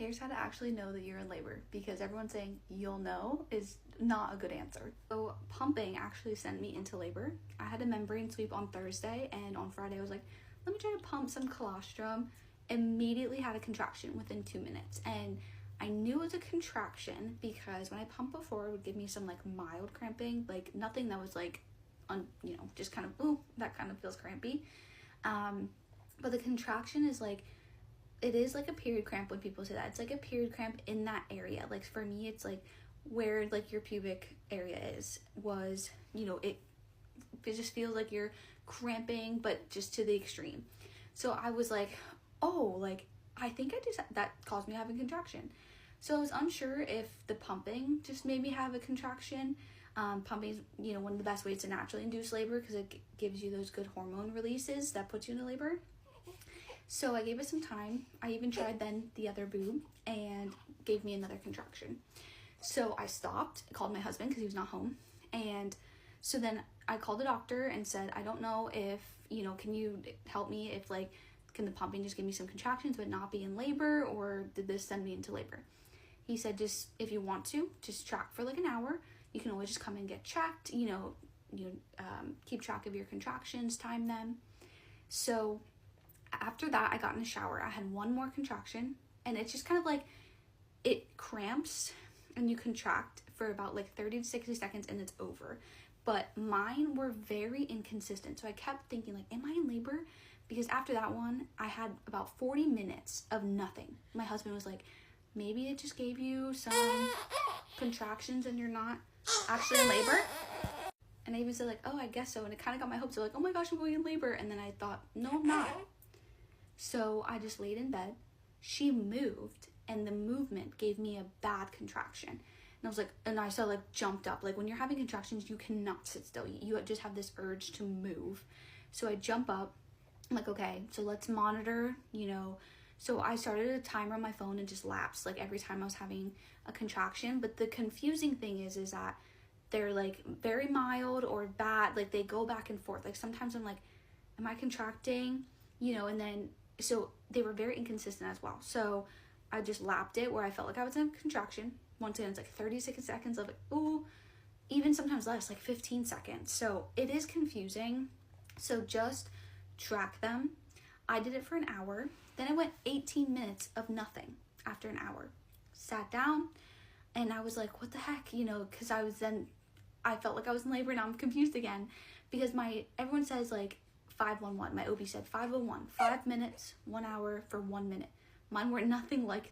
Here's how to actually know that you're in labor, because everyone saying you'll know is not a good answer. So pumping actually sent me into labor. I had a membrane sweep on Thursday, and on Friday I was like, let me try to pump some colostrum. Immediately had a contraction within 2 minutes, and I knew it was a contraction because when I pumped before, it would give me some like mild cramping, like nothing that was like just kind of, ooh, that kind of feels crampy. But the contraction is like, it is like a period cramp when people say that. It's like a period cramp in that area. Like for me, it's like where like your pubic area was, it just feels like you're cramping, but just to the extreme. So I was like, oh, like, I think that caused me to have a contraction. So I was unsure if the pumping just made me have a contraction. Pumping is, one of the best ways to naturally induce labor because it gives you those good hormone releases that puts you into labor. So I gave it some time. I even tried then the other boob and gave me another contraction. So I stopped, called my husband because he was not home. And so then I called the doctor and said, I don't know if, can you help me if can the pumping just give me some contractions but not be in labor, or did this send me into labor? He said, just if you want to, just track for like an hour. You can always just come and get checked, keep track of your contractions, time them. So after that, I got in the shower. I had one more contraction, and it's just kind of like it cramps and you contract for about like 30 to 60 seconds and it's over. But mine were very inconsistent. So I kept thinking like, am I in labor? Because after that one, I had about 40 minutes of nothing. My husband was like, maybe it just gave you some contractions and you're not actually in labor. And I even said like, oh, I guess so. And it kind of got my hopes up, like, oh my gosh, I'm going in labor. And then I thought, no, I'm not. So I just laid in bed. She moved, and the movement gave me a bad contraction. And I was like, and I saw like jumped up. Like when you're having contractions, you cannot sit still. You just have this urge to move. So I jump up. I'm like, okay, so let's monitor, So I started a timer on my phone and just lapsed like every time I was having a contraction. But the confusing thing is that they're like very mild or bad. Like they go back and forth. Like sometimes I'm like, am I contracting? And then, so they were very inconsistent as well. So I just lapped it where I felt like I was in a contraction. Once again, it's like 36 seconds of like, ooh, even sometimes less, like 15 seconds. So it is confusing. So just track them. I did it for an hour. Then I went 18 minutes of nothing after an hour. Sat down and I was like, what the heck? Because I felt like I was in labor. Now I'm confused again because everyone says like 511. My OB said 501, 5 minutes, 1 hour for 1 minute. Mine were nothing like